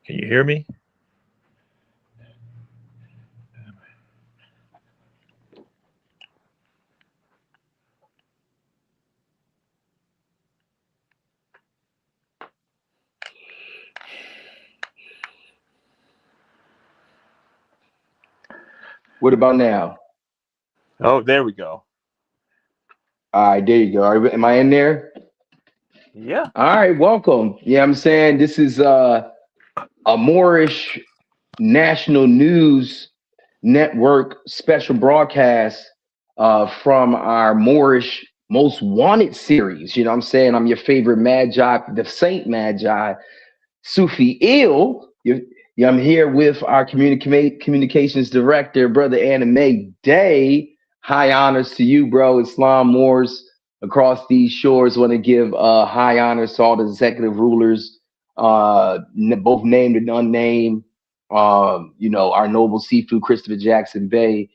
Can you hear me? What about now? Oh, there we go. All right, there you go. Am I in there? Yeah. All right, welcome. Yeah, I'm saying this is a Moorish National News Network special broadcast from our Moorish Most Wanted series. You know what I'm saying? I'm your favorite Magi, the Saint Magi, Sufi Ill. Yeah, I'm here with our communications director, Brother Anime Day. High honors to you, bro. Islam Moors across these shores want to give high honors to all the executive rulers, both named and unnamed. Our noble Sifu, Christopher Jackson Bay,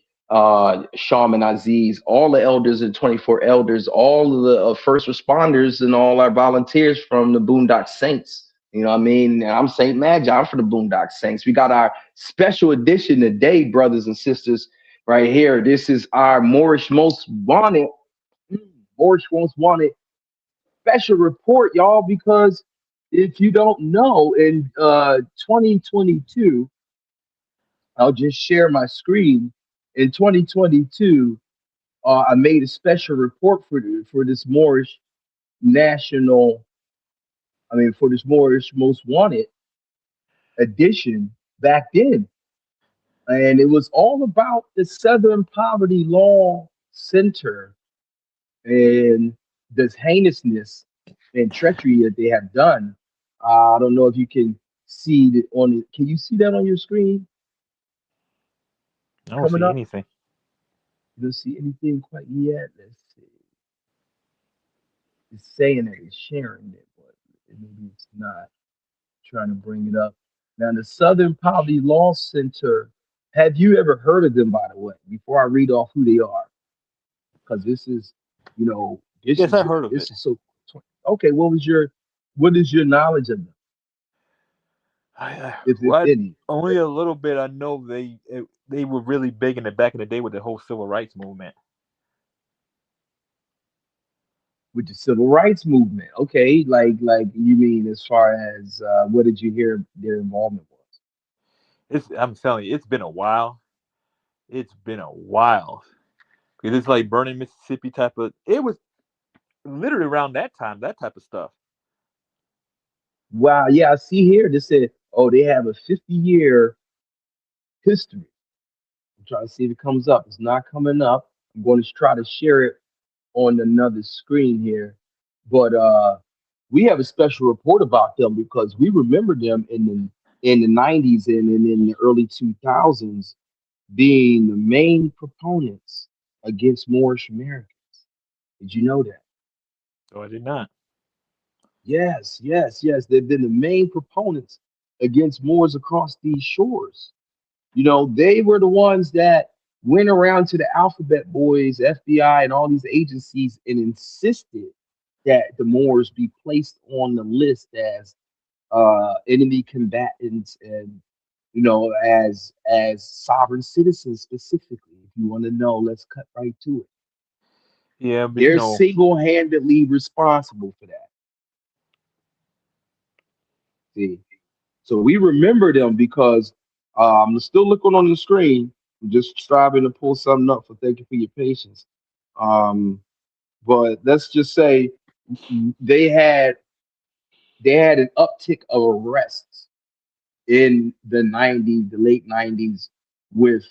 Shaman Aziz, all the elders and 24 elders, all of the first responders, and all our volunteers from the Boondock Saints. You know what I mean? And I'm Saint Magi. I'm for the Boondock Saints. We got our special edition today, brothers and sisters, right here. This is our Moorish Most Wanted, Moorish Most Wanted special report, y'all, because if you don't know, in 2022, I'll just share my screen. In 2022, I made a special report for this Moorish national, for this Moorish Most Wanted edition back then. And it was all about the Southern Poverty Law Center and this heinousness and treachery that they have done. I don't know if you can see it on it. Can you see that on your screen I don't coming see up? anything. You don't see anything quite yet. Let's see. It's saying that it's sharing it, but maybe it's not. Trying to bring it up. Now, the Southern Poverty Law Center, have you ever heard of them, by the way, before I read off who they are? Because this is, you know, Yes, I heard of it. this is so okay. What is your knowledge of them, if Well, any? only a little bit. I know they were really big in the back in the day with the whole civil rights movement. With the civil rights movement? Okay, like you mean as far as what did you hear their involvement was? I'm telling you, it's been a while. It's been a while. Because it's like burning Mississippi type of. It was literally around that time, that type of stuff. Wow, yeah, I see here. They said, oh, they have a 50-year history. I'm trying to see if it comes up. It's not coming up. I'm going to try to share it on another screen here. But we have a special report about them because we remember them in the 90s and in the early 2000s being the main proponents against Moorish Americans. Did you know that? So I did not. Yes, yes, yes. They've been the main proponents against Moors across these shores. You know, they were the ones that went around to the Alphabet Boys, FBI, and all these agencies and insisted that the Moors be placed on the list as enemy combatants and as sovereign citizens specifically. If you want to know, let's cut right to it. Yeah, but They're single-handedly responsible for that. See, so we remember them because I'm still looking on the screen. I'm just striving to pull something up. For thank you for your patience. Um, but let's just say they had they had an uptick of arrests in the 90s, the late 90s, with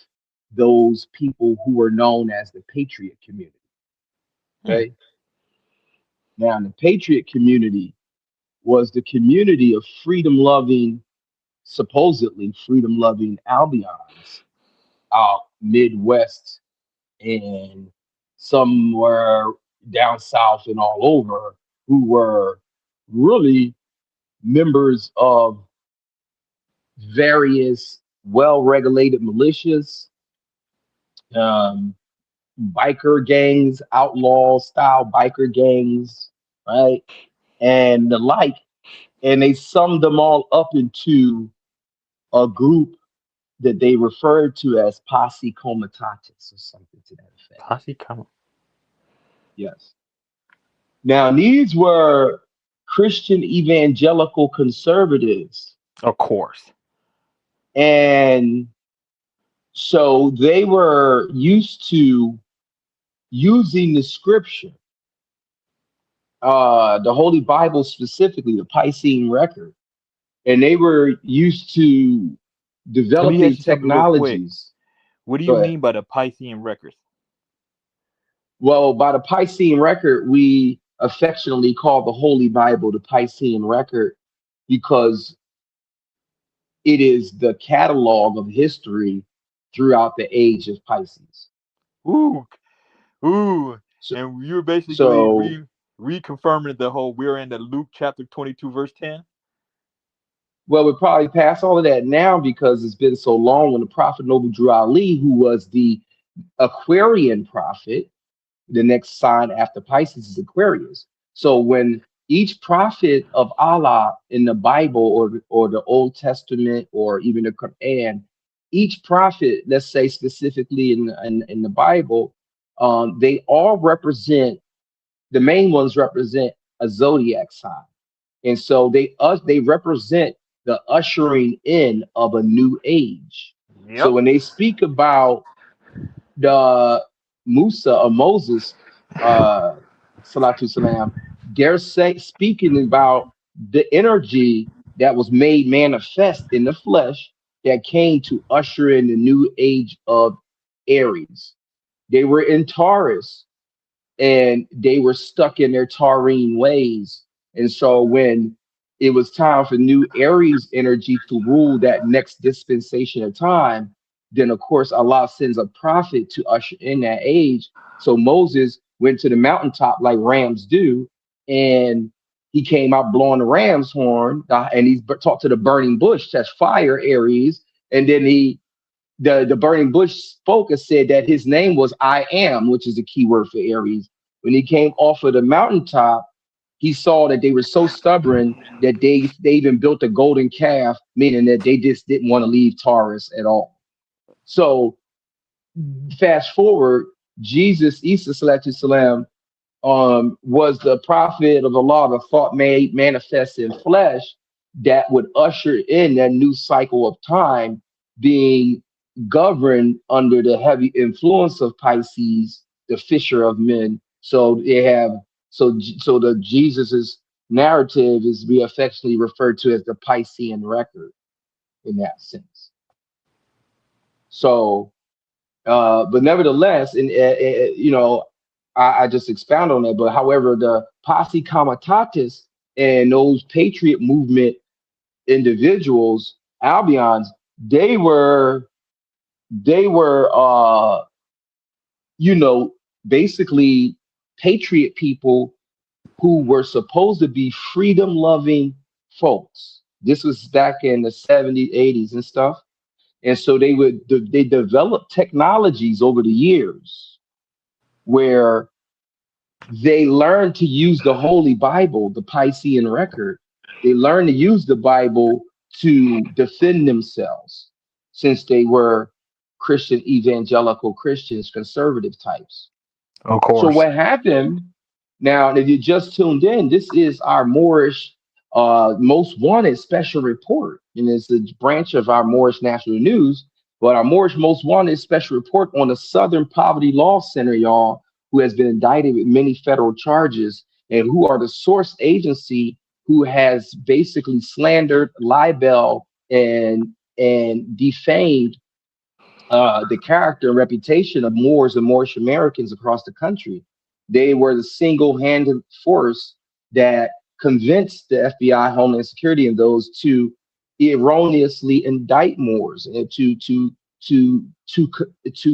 those people who were known as the Patriot community. hmm. Okay. Now, the Patriot community was the community of freedom loving, supposedly freedom loving Albions out Midwest and somewhere down south and all over, who were really members of various well regulated militias, um, biker gangs, outlaw style biker gangs, right? And the like. And they summed them all up into a group that they referred to as posse comitatus or something to that effect. Posse come. Yes. Now, these were Christian evangelical conservatives. Of course. And so they were used to using the scripture, the Holy Bible specifically, the Piscean record. And they were used to Let me developing ask you something real quick. technologies. What do Go you ahead. mean by the Piscean records? Well, by the Piscean record, we affectionately call the Holy Bible the Piscean record because it is the catalog of history throughout the age of Pisces. Ooh, ooh, So, and you're basically so reconfirming the whole. We're in the Luke chapter 22 verse 10. well, we probably pass all of that now because it's been so long. When the Prophet Noble Drew Ali, who was the Aquarian prophet, the next sign after Pisces is Aquarius. So when each prophet of Allah in the Bible or the Old Testament or even the Quran, each prophet, let's say specifically in the Bible, they all represent, the main ones represent a zodiac sign, and so they represent the ushering in of a new age. So Yep. when they speak about the Musa or Moses, Salatu Salam, they're speaking about the energy that was made manifest in the flesh that came to usher in the new age of Aries. They were in Taurus and they were stuck in their taurine ways. And so when it was time for new Aries energy to rule that next dispensation of time, then of course Allah sends a prophet to usher in that age. So Moses went to the mountaintop like rams do, and he came out blowing the ram's horn, and he talked to the burning bush, that's fire Aries, and then the burning bush spoke and said that his name was I am, which is a key word for Aries. When he came off of the mountaintop, he saw that they were so stubborn that they even built a golden calf, meaning that they just didn't want to leave Taurus at all. So fast forward, Jesus, Isa Salatu Salam, was the prophet of Allah, the thought made manifest in flesh that would usher in that new cycle of time being governed under the heavy influence of Pisces, the fisher of men. So they have so the Jesus's narrative is we affectionately referred to as the Piscean record in that sense. So but nevertheless, and I just expound on that. But however, the posse comitatus and those patriot movement individuals, Albions, they were basically patriot people who were supposed to be freedom loving folks. This was back in the 70s, 80s and stuff. And so they developed technologies over the years where they learned to use the Holy Bible, the Piscean record. They learned to use the Bible to defend themselves since they were Christian, evangelical Christians, conservative types. Of So course. what happened now, if you just tuned in, this is our Moorish most wanted special report, and it's a branch of our Moorish National News. But our Moorish most wanted special report on the Southern Poverty Law Center, y'all, who has been indicted with many federal charges and who are the source agency who has basically slandered, libeled, and defamed the character and reputation of Moors and Moorish Americans across the country. They were the single-handed force that convinced the FBI, Homeland Security, and those to erroneously indict Moors and to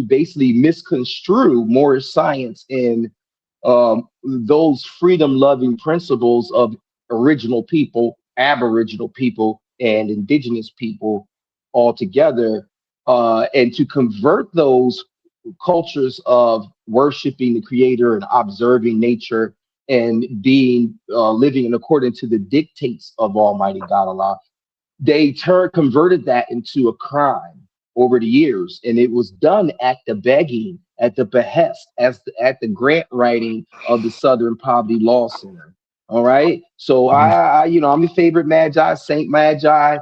basically misconstrue Moorish science and those freedom-loving principles of original people, Aboriginal people, and indigenous people all together, and to convert those cultures of worshiping the creator and observing nature and being living in accordance to the dictates of Almighty God Allah. they converted that into a crime over the years, and it was done at the begging, at the behest, at the grant writing of the Southern Poverty Law Center. All right, so I'm your favorite Magi, Saint Magi,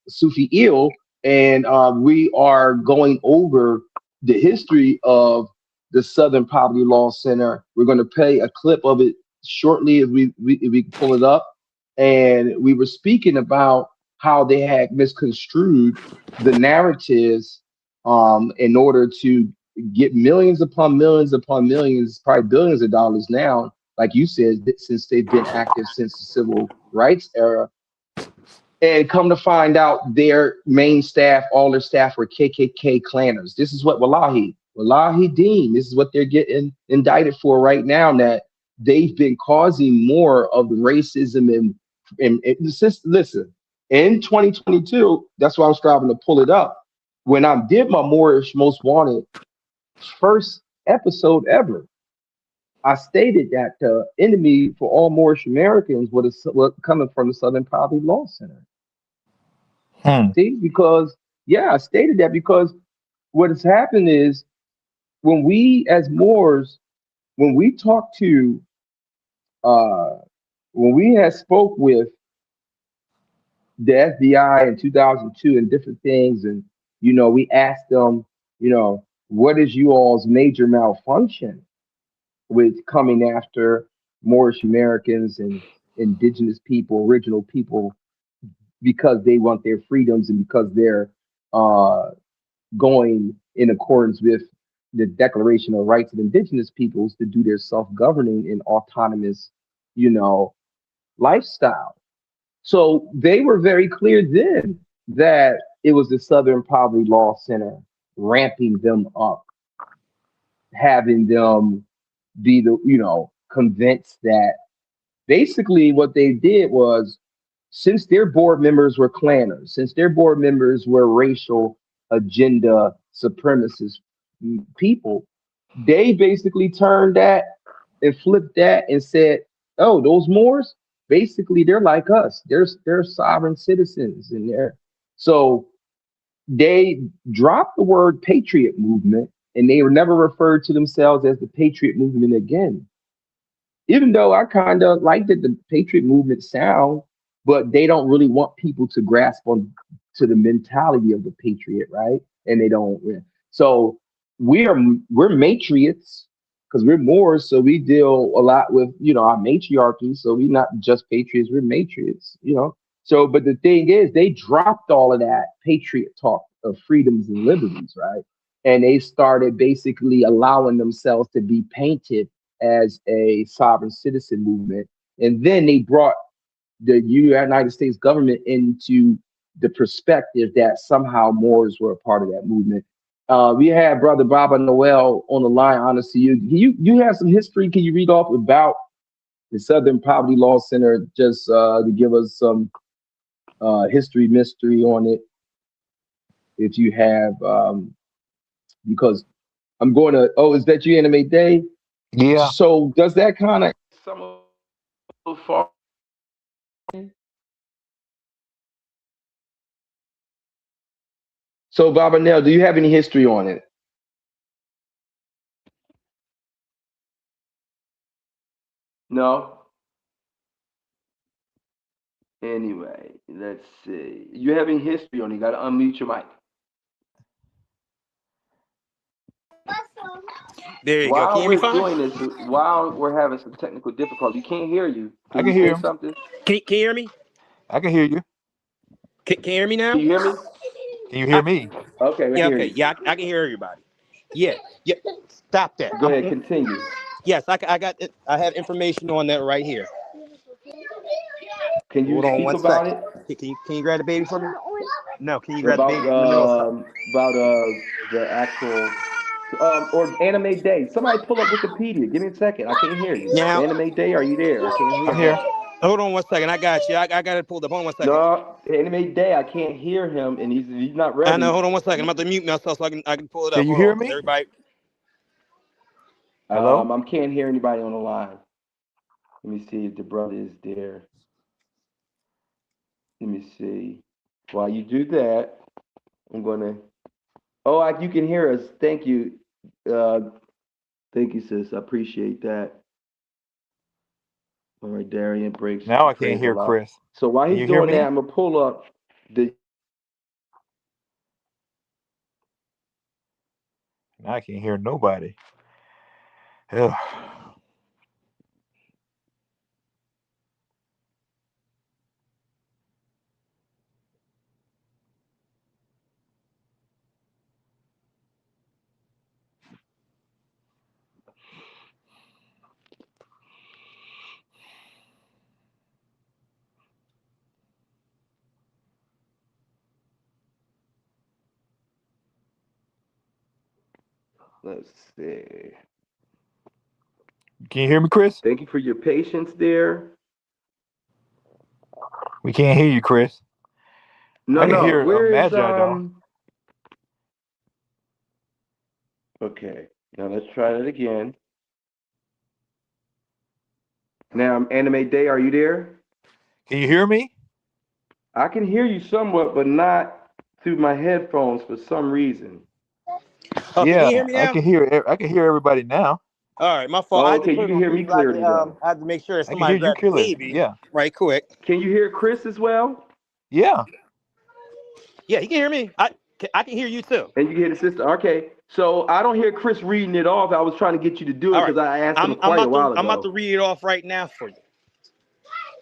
Sufi ill, and we are going over the history of the Southern Poverty Law Center. We're going to play a clip of it shortly if we can pull it up, and we were speaking about how they had misconstrued the narratives in order to get millions upon millions, probably billions of dollars now, like you said, since they've been active since the civil rights era. And come to find out, their main staff, all their staff were KKK clanners. This is what Wallahi Dean, this is what they're getting indicted for right now, that they've been causing more of the racism listen, in 2022, that's why I'm striving to pull it up. When I did my Moorish Most Wanted first episode ever, I stated that the enemy for all Moorish Americans was coming from the Southern Poverty Law Center. See, because I stated that because what has happened is when we as Moors, when we talk to when we had spoke with the FBI in 2002 and different things, and we asked them, what is you all's major malfunction with coming after Moorish Americans and indigenous people, original people, because they want their freedoms and because they're going in accordance with the Declaration of Rights of Indigenous Peoples to do their self-governing and autonomous, lifestyle. So they were very clear then that it was the Southern Poverty Law Center ramping them up, having them be convinced that basically what they did was, since their board members were clanners, since their board members were racial agenda supremacist people, they basically turned that and flipped that and said, oh, those Moors, basically they're like us. They're sovereign citizens, and so they dropped the word patriot movement, and they were never referred to themselves as the patriot movement again. Even though I kind of like that the patriot movement sound, but they don't really want people to grasp on to the mentality of the patriot, right? And they don't. So we're matriots because we're Moors, so we deal a lot with our matriarchy. So we're not just patriots, we're matriots, So, but the thing is, they dropped all of that patriot talk of freedoms and liberties, right? And they started basically allowing themselves to be painted as a sovereign citizen movement. And then they brought the United States government into the perspective that somehow Moors were a part of that movement. We have Brother Baba Noel on the line. Honest to you, you have some history. Can you read off about the Southern Poverty Law Center, just to give us some mystery on it, if you have, because I'm going to. Oh, is that you, Anime Day? Yeah. So does that kind of some of far? So Baba Nell, do you have any history on it? No. Anyway, let's see. You have any history on it? You got to unmute your mic. There you go. Can you hear me fine? While we're having some technical difficulty, you can't hear you. I can hear him. Something? Can you hear me? I can hear you. Can you hear me now? Can you hear me? Can you hear me? Okay. Yeah. Okay. Yeah. I can hear everybody. Yeah. Yeah. Stop that. Go ahead. Continue. Yes. I have information on that right here. Can you Hold on speak one about second. it? Can you grab the baby for me? No. Can you grab the baby from the middle? About the actual or Anime Day. Somebody pull up Wikipedia. Give me a second. I can't hear you. Now, Anime Day, are you there? I can't hear I'm you. here. Hold on one second. I got you. I got it pulled up. Hold on one second. No, Anime Day, I can't hear him, and he's not ready. I know. Hold on one second. I'm about to mute myself so I can pull it up. Can you hear me? Everybody. Hello? I can't hear anybody on the line. Let me see if the brother is there. Let me see. While you do that, I'm gonna. Oh, you can hear us. Thank you. Thank you, sis. I appreciate that. All right, Darian breaks Now I can't praise the hear law. Chris. So while Can he's you hear doing that, me? I'm gonna pull up the. Now I can't hear nobody. Ugh. Let's see. Can you hear me, Chris? Thank you for your patience there. We can't hear you, Chris. No, I can no. hear Where is Magi though. Okay. Now let's try that again. Now, Anime Day, are you there? Can you hear me? I can hear you somewhat, but not through my headphones for some reason. Oh, can you Yeah, hear me now? I can hear everybody now. All right, my fault. I Oh, had to okay. put You it can on hear mute me so I clearly then. I had to make sure that I can hear somebody you grabbed the clearly. baby Yeah. right quick. Can you hear Chris as well? Yeah. Yeah, he can hear me. I can hear you too. And you can hear the sister. Okay. So I don't hear Chris reading it off. I was trying to get you to do it All right, because I asked him quite a while I'm about to ago. read it off right now for you.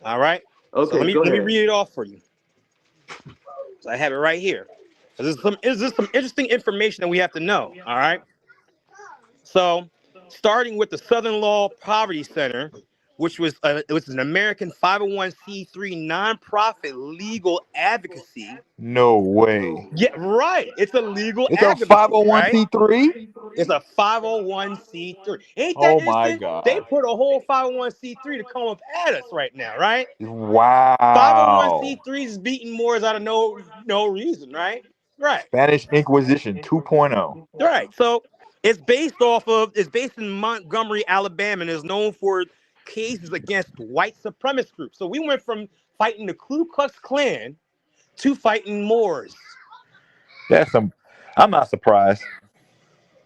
All right. So Okay, go let me ahead. read it off for you. So I have it right here. This is some interesting information that we have to know. All right. So, starting with the Southern Law Poverty Center, which was an American 501c3 nonprofit legal advocacy. No way. Yeah, right. It's a legal It's a advocacy, right? 501c3? It's a 501c3. Ain't that Oh my interesting? They God. put a whole 501c3 to come up at us right now, right? Wow. 501c3 is beating Moors out of no reason, right? Right. Spanish Inquisition 2.0. Right. So it's based in Montgomery, Alabama, and is known for cases against white supremacist groups. So we went from fighting the Ku Klux Klan to fighting Moors. I'm not surprised.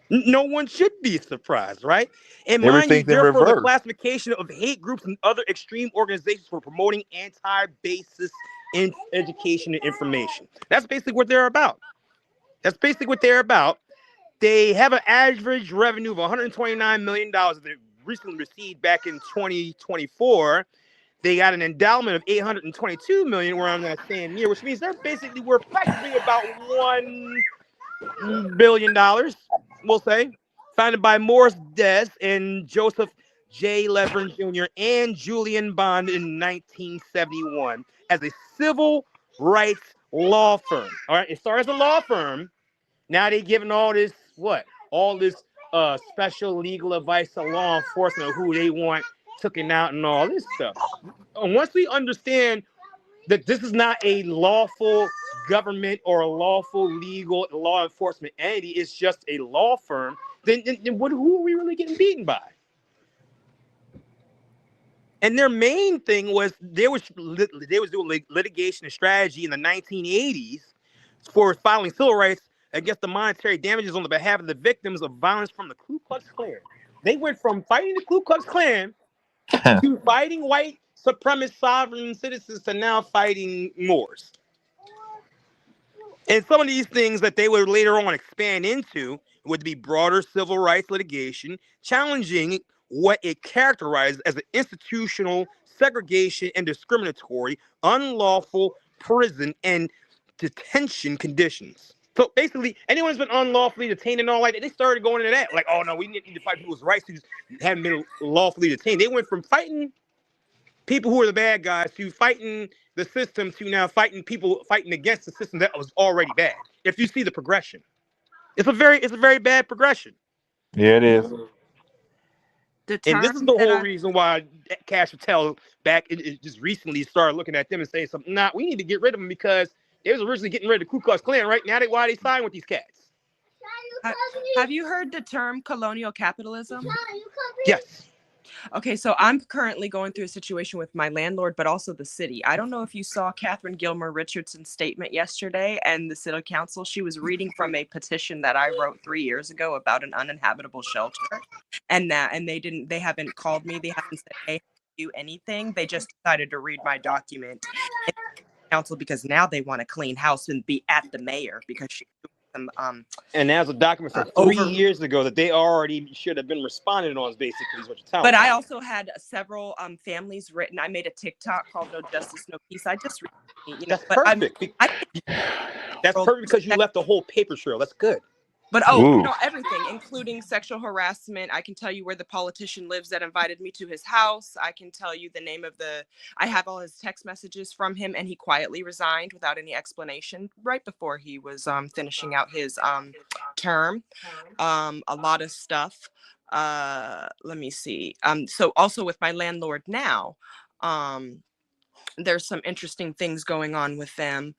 No one should be surprised, right? And mind you, Everything's in therefore, the reverse. classification of hate groups and other extreme organizations for promoting anti-basis in education and information. That's basically what they're about. That's basically what they're about. They have an average revenue of $129 million that they recently received back in 2024. They got an endowment of $822 million, where I'm not saying near, which means they're basically worth practically about $1 billion, we'll say. Founded by Morris Des and Joseph J. Levin Jr. and Julian Bond in 1971 as a civil rights law firm. All right, it started as a law firm. Now they giving all this special legal advice to law enforcement of who they want taken out and all this stuff. And once we understand that this is not a lawful government or a lawful legal law enforcement entity, it's just a law firm, then who are we really getting beaten by? And their main thing was they was doing litigation and strategy in the 1980s for filing civil rights against the monetary damages on the behalf of the victims of violence from the Ku Klux Klan. They went from fighting the Ku Klux Klan to fighting white supremacist sovereign citizens to now fighting Moors. And some of these things that they would later on expand into would be broader civil rights litigation, challenging what it characterized as an institutional segregation and discriminatory, unlawful prison and detention conditions. So basically, anyone who's been unlawfully detained and all like that, they started going into that. Like, oh no, we need to fight people's rights who haven't been lawfully detained. They went from fighting people who are the bad guys to fighting the system to now fighting against the system that was already bad. If you see the progression, it's a very bad progression. Yeah, it is. And this is the whole reason why Cash Patel it just recently started looking at them and saying something. Nah, we need to get rid of them because they was originally getting rid of the Ku Klux Klan. Right now, why they signed with these cats? Have you heard the term colonial capitalism? Yes. Okay, so I'm currently going through a situation with my landlord, but also the city. I don't know if you saw Catherine Gilmer Richardson's statement yesterday and the city council. She was reading from a petition that I wrote 3 years ago about an uninhabitable shelter. And they haven't called me. They haven't said, hey, do anything. They just decided to read my document in council because now they want to clean house and be at the mayor because she's doing some And that's a document from 3 years ago that they already should have been responding on, basically, is what you're telling me. But I also had several families written. I made a TikTok called "No Justice, No Peace." I just, that's perfect. That's perfect because you left the whole paper trail. That's good. But everything, including sexual harassment. I can tell you where the politician lives that invited me to his house. I can tell you the name of I have all his text messages from him, and he quietly resigned without any explanation right before he was finishing out his term. A lot of stuff. Let me see. So also with my landlord now, there's some interesting things going on with them.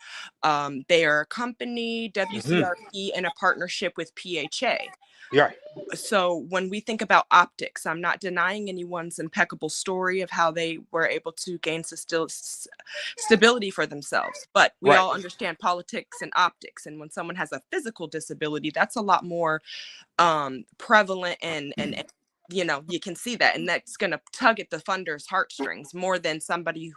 They are a company, WCRP, in a partnership with PHA. Yeah. So when we think about optics, I'm not denying anyone's impeccable story of how they were able to gain stability for themselves. But we all understand politics and optics. And when someone has a physical disability, that's a lot more prevalent and you can see that, and that's going to tug at the funder's heartstrings more than somebody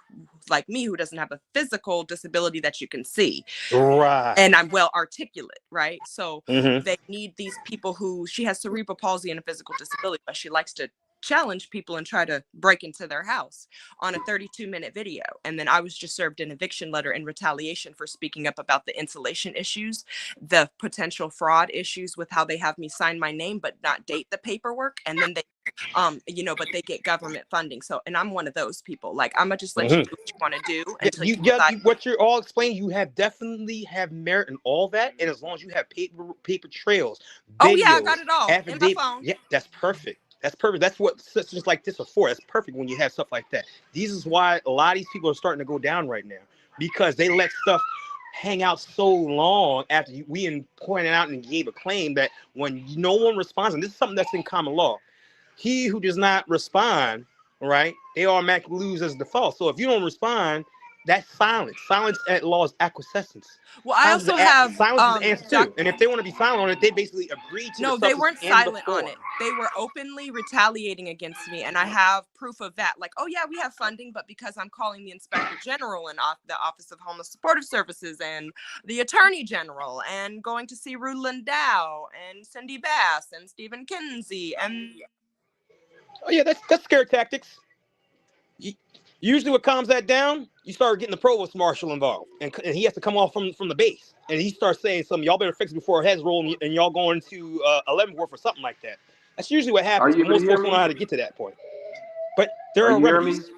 like me who doesn't have a physical disability that you can see. Right. And I'm well articulate, right? So they need these people she has cerebral palsy and a physical disability, but she likes to challenge people and try to break into their house on a 32-minute video. And then I was just served an eviction letter in retaliation for speaking up about the insulation issues, the potential fraud issues with how they have me sign my name but not date the paperwork, and then they but they get government funding. So, and I'm one of those people. Like, I'm gonna just let you do what you want to do until you what you're all explaining, you definitely have merit in all that, and as long as you have paper trails, videos, I got it all in my phone. Yeah, that's perfect. That's perfect. That's what systems like this are for. That's perfect when you have stuff like that. This is why a lot of these people are starting to go down right now, because they let stuff hang out so long after we pointed out and gave a claim that when no one responds, and this is something that's in common law, he who does not respond, right, they automatically lose as default. So if you don't respond, that's silence. Silence at law is acquiescence. Well, I also have silence is the answer too. And if they want to be silent on it, they basically agree to. No, they weren't silent on it. They were openly retaliating against me, and I have proof of that. Like, oh yeah, we have funding, but because I'm calling the Inspector General and the Office of Homeless Supportive Services and the Attorney General, and going to see Rudolph Dow and Cindy Bass and Stephen Kinsey, and that's scare tactics. Usually what calms that down, you start getting the provost marshal involved, and he has to come off from the base, and he starts saying something, y'all better fix it before heads roll, and y'all going to 11th Ward for something like that. That's usually what happens. Most folks don't know how to get to that point. But there are remedies.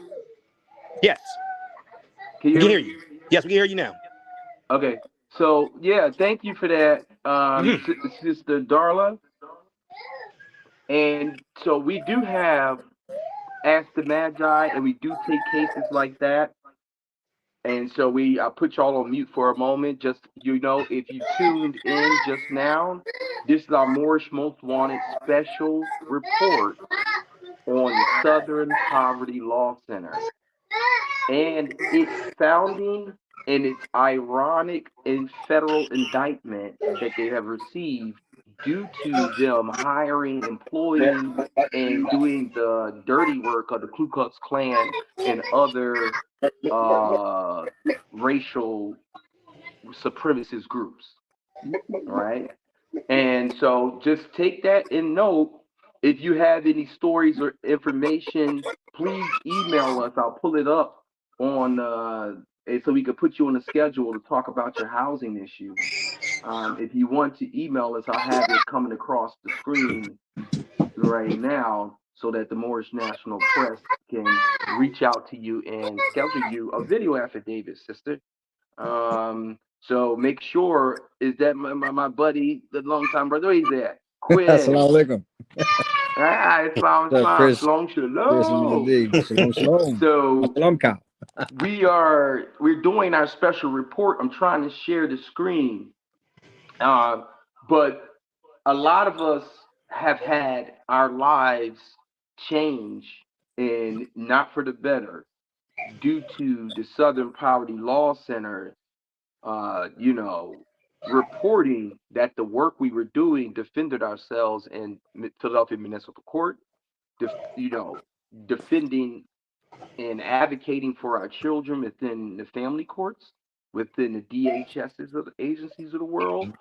Yes. Can you hear me? Yes, we can hear you now. Okay. So, yeah, thank you for that, Sister Darla. And so we do have Ask the Magi, and we do take cases like that. And so I'll put y'all on mute for a moment. Just, if you tuned in just now, this is our Moorish Most Wanted special report on the Southern Poverty Law Center and its founding and its ironic and federal indictment that they have received due to them hiring, employing, and doing the dirty work of the Ku Klux Klan and other racial supremacist groups. All right. And so just take that in note. If you have any stories or information, please email us. I'll pull it up on so we can put you on the schedule to talk about your housing issue. If you want to email us, I'll have it coming across the screen right now so that the Moorish National Press can reach out to you and schedule you a video affidavit, sister. So make sure, is that my buddy, the longtime brother, where he's at? Quinn. Assalamu alaikum. Shalom, shalom. So we're doing our special report. I'm trying to share the screen. But a lot of us have had our lives change and not for the better, due to the Southern Poverty Law Center, reporting that the work we were doing defended ourselves in Philadelphia Municipal Court, defending and advocating for our children within the family courts, within the DHSs of the agencies of the world,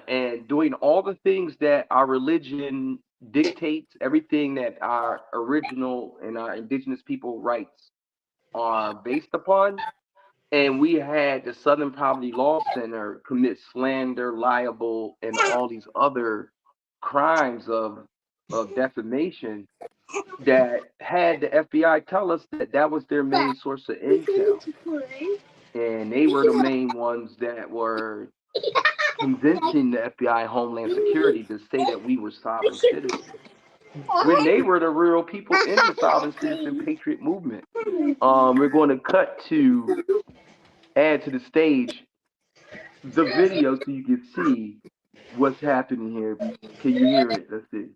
and doing all the things that our religion dictates, everything that our original and our indigenous people rights are based upon. And we had the Southern Poverty Law Center commit slander, libel, and all these other crimes of defamation that had the FBI tell us that that was their main source of intel. And they were the main ones that were convincing the FBI Homeland Security to say that we were sovereign citizens, when they were the real people in the sovereign citizen patriot movement. We're going to add to the stage the video so you can see what's happening here. Can you hear it? Let's see.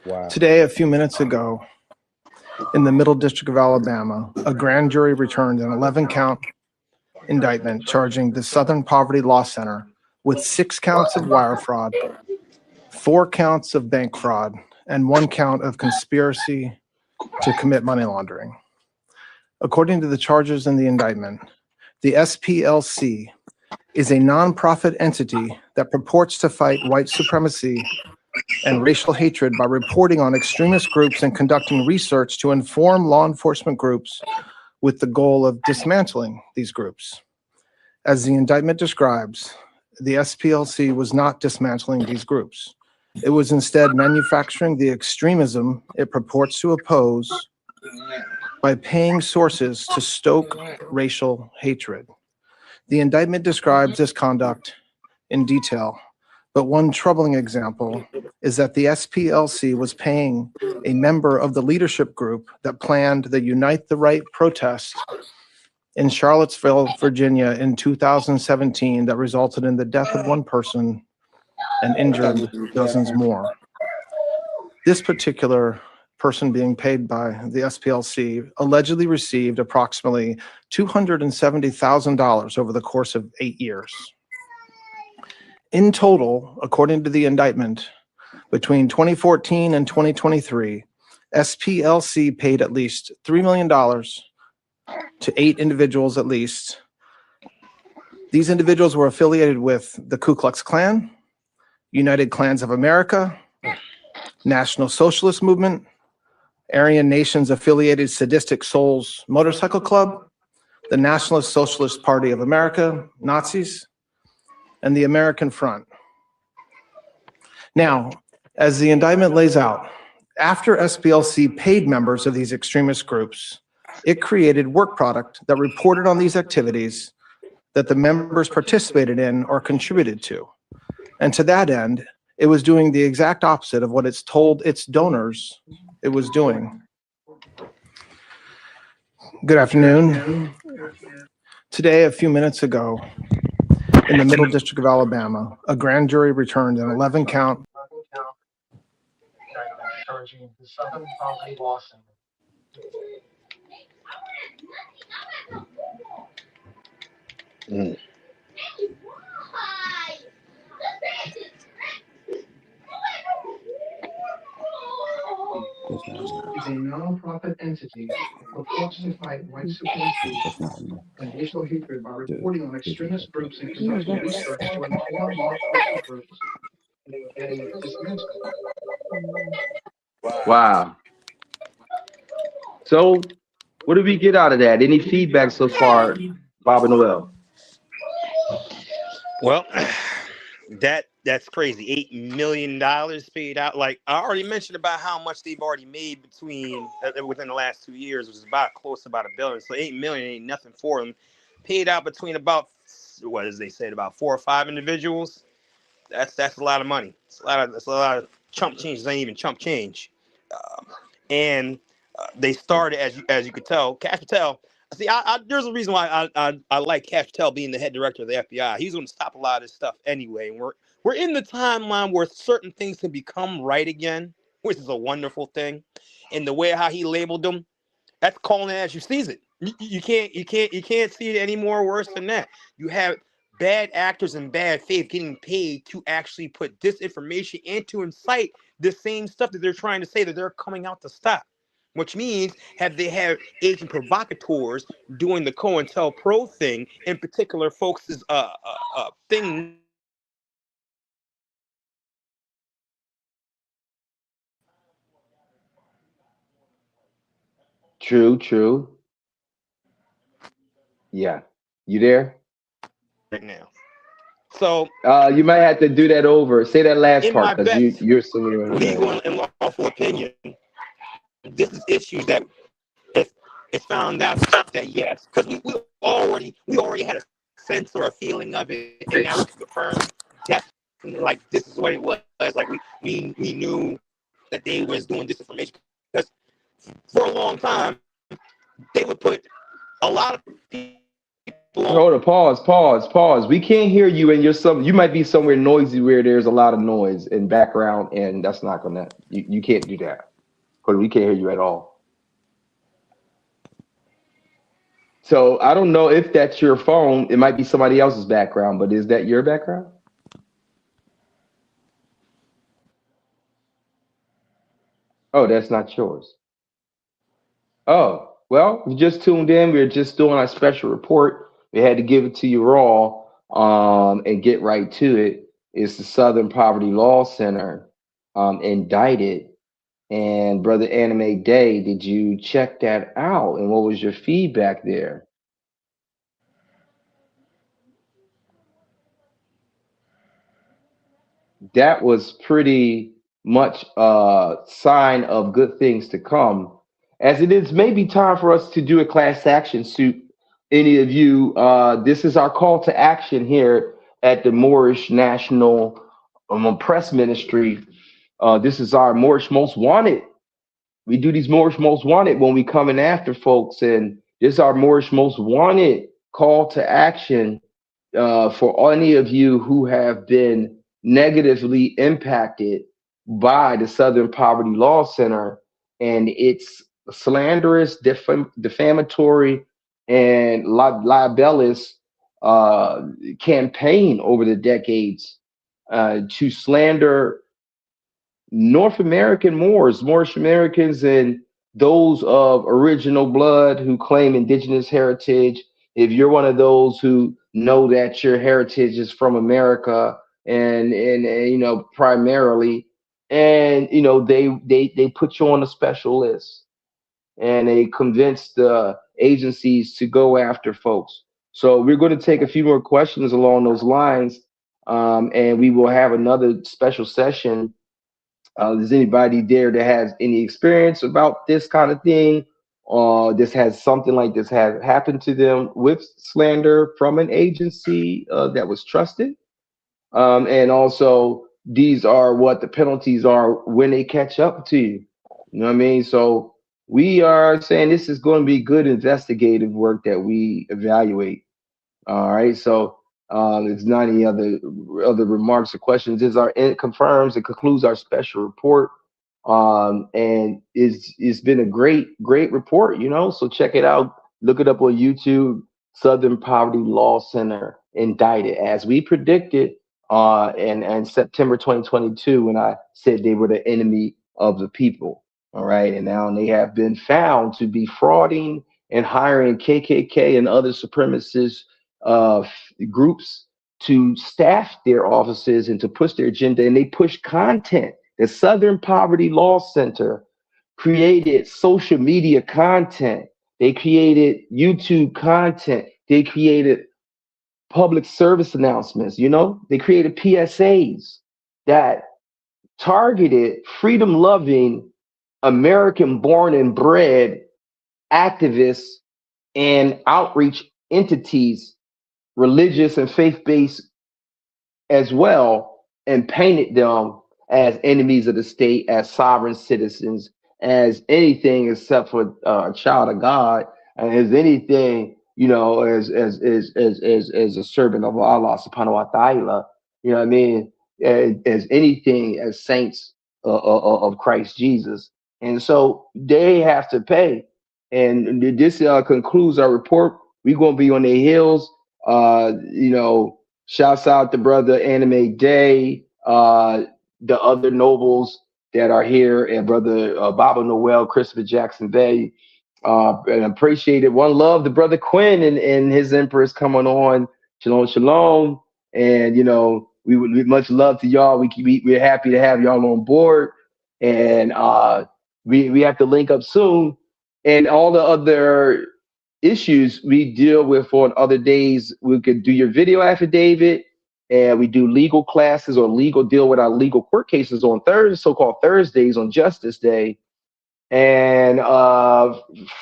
Wow. Today, a few minutes ago, in the Middle District of Alabama, a grand jury returned an 11-count indictment charging the Southern Poverty Law Center with 6 counts of wire fraud, 4 counts of bank fraud, and 1 count of conspiracy to commit money laundering. According to the charges in the indictment, the SPLC is a nonprofit entity that purports to fight white supremacy and racial hatred by reporting on extremist groups and conducting research to inform law enforcement groups with the goal of dismantling these groups. As the indictment describes, the SPLC was not dismantling these groups. It was instead manufacturing the extremism it purports to oppose by paying sources to stoke racial hatred. The indictment describes this conduct in detail, but one troubling example is that the SPLC was paying a member of the leadership group that planned the Unite the Right protest in Charlottesville, Virginia in 2017 that resulted in the death of 1 person and injured dozens more. This particular person being paid by the SPLC allegedly received approximately $270,000 over the course of 8 years. In total, according to the indictment, between 2014 and 2023, SPLC paid at least $3 million to 8 individuals at least. These individuals were affiliated with the Ku Klux Klan, United Klans of America, National Socialist Movement, Aryan Nations Affiliated Sadistic Souls Motorcycle Club, the Nationalist Socialist Party of America, Nazis, and the American Front. Now, as the indictment lays out, after SPLC paid members of these extremist groups, it created work product that reported on these activities that the members participated in or contributed to. And to that end, it was doing the exact opposite of what it's told its donors it was doing. Good afternoon. Today, a few minutes ago, in the Middle District of Alabama, a grand jury returned an 11-count charging the Southern Poverty Law Center. Is a non-profit entity that purports to fight white supremacy and racial hatred by reporting on extremist groups and conducting research to inform law enforcement groups and dismantle. Wow. So, what did we get out of that? Any feedback so far, Bob and Noel? Well, that's crazy. $8 million paid out. Like I already mentioned about how much they've already made within the last 2 years, which is close to about $1 billion. So $8 million ain't nothing for them. Paid out between about, what as they said, about 4 or 5 individuals. That's a lot of money. It's a lot of chump change. It ain't even chump change. And they started, as you could tell, Cash Patel See, there's a reason why I like Cashtel being the head director of the FBI. He's going to stop a lot of this stuff anyway. And we're in the timeline where certain things can become right again, which is a wonderful thing. And the way how he labeled them, that's calling it as you sees it. You can't see it any more worse than that. You have bad actors in bad faith getting paid to actually put disinformation and to incite the same stuff that they're trying to say that they're coming out to stop. Which means they have agent provocateurs doing the COINTELPRO thing, in particular, folks' thing. True. Yeah. You there? Right now. So you might have to do that over. Say that last in my part because best you're assuming legal and lawful opinion, this is issues that it's found out that yes, because we already had a sense or a feeling of it, and now we can confirm that like this is what it was. Like we knew that they was doing disinformation because for a long time they would put a lot of people Hold on, pause. We can't hear you, and you might be somewhere noisy where there's a lot of noise in background, and that's not gonna. You can't do that because we can't hear you at all. So I don't know if that's your phone. It might be somebody else's background, but is that your background? Oh, that's not yours. Oh, well, you just tuned in. We are just doing our special report. We had to give it to you raw, and get right to it. It's the Southern Poverty Law Center, indicted. And Brother Anime Day, did you check that out? And what was your feedback there? That was pretty much a sign of good things to come. As it is maybe time for us to do a class action suit. Any of you, this is our call to action here at the Moorish National Press Ministry. This is our Moorish Most Wanted. We do these Moorish Most Wanted when we coming after folks, and this is our Moorish Most Wanted call to action for any of you who have been negatively impacted by the Southern Poverty Law Center and its slanderous, defamatory, and libelous campaign over the decades to slander North American Moors, Moorish Americans, and those of original blood who claim indigenous heritage. If you're one of those who know that your heritage is from America and primarily, and they put you on a special list and they convince the agencies to go after folks. So we're going to take a few more questions along those lines, and we will have another special session. Is anybody there that has any experience about this kind of thing? This has something like this has happened to them with slander from an agency that was trusted. And also, these are what the penalties are when they catch up to you. You know what I mean? So we are saying this is going to be good investigative work that we evaluate. All right. So there's not any other remarks or questions. It confirms and concludes our special report. And it's been a great report. So check it out. Look it up on YouTube. Southern Poverty Law Center indicted, as we predicted in September 2022 when I said they were the enemy of the people. All right. And now they have been found to be frauding and hiring KKK and other supremacist uh, groups to staff their offices and to push their agenda. And they push content. The Southern Poverty Law Center created social media content. They created YouTube content. They created public service announcements. They created PSAs that targeted freedom loving, American born and bred activists and outreach entities, religious and faith-based as well, and painted them as enemies of the state, as sovereign citizens, as anything except for a child of God. And as anything, you know, as a servant of Allah subhanahu wa ta'ala, you know what I mean? As anything, as saints of Christ Jesus. And so they have to pay. And this concludes our report. We're going to be on the hills. You know, shouts out to brother Anime Day, the other nobles that are here, and brother Baba Noel, Christopher Jackson Bay. And appreciate it. One love to brother Quinn and his Empress coming on. Shalom, shalom. And you know, we much love to y'all. We're happy to have y'all on board. And we have to link up soon. And all the other issues we deal with on other days, we could do your video affidavit, and we do legal classes or legal deal with our legal court cases on Thursdays, so-called Thursdays on Justice Day. And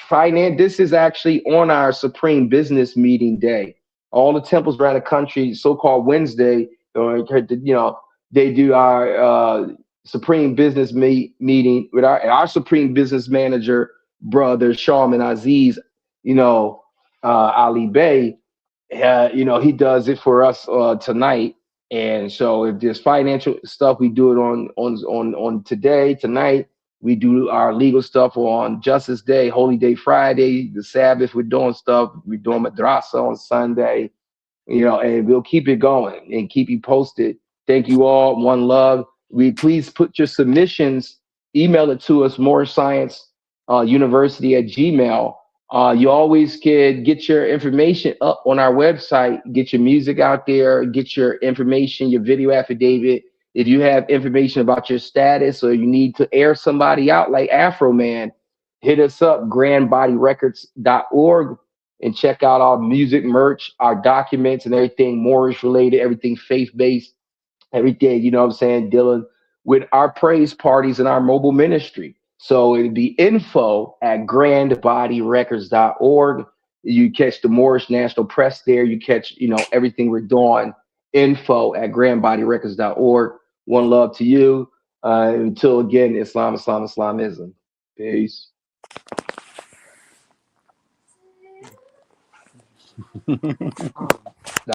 finance, this is actually on our Supreme Business Meeting Day. All the temples around the country, so-called Wednesday, or you know, they do our Supreme Business meeting with our Supreme Business Manager, brother Sharman Aziz, you know, Ali Bey. You know, he does it for us tonight. And so if there's financial stuff, we do it on tonight. We do our legal stuff on Justice Day, Holy Day Friday, the Sabbath. We're doing stuff. We're doing madrasa on Sunday, you know, and we'll keep it going and keep you posted. Thank you all. One love. We please put your submissions, email it to us, Moorish Science University at Gmail. You always can get your information up on our website, get your music out there, get your information, your video affidavit. If you have information about your status or you need to air somebody out like Afro Man, hit us up, grandbodyrecords.org, and check out our music merch, our documents, and everything Moorish related, everything faith-based, everything, you know what I'm saying, dealing with our praise parties and our mobile ministry. So it'd be info at grandbodyrecords.org. You catch the Moorish National Press there. You catch, you know, everything we're doing. Info at grandbodyrecords.org. One love to you. Until again, Islamism. Peace.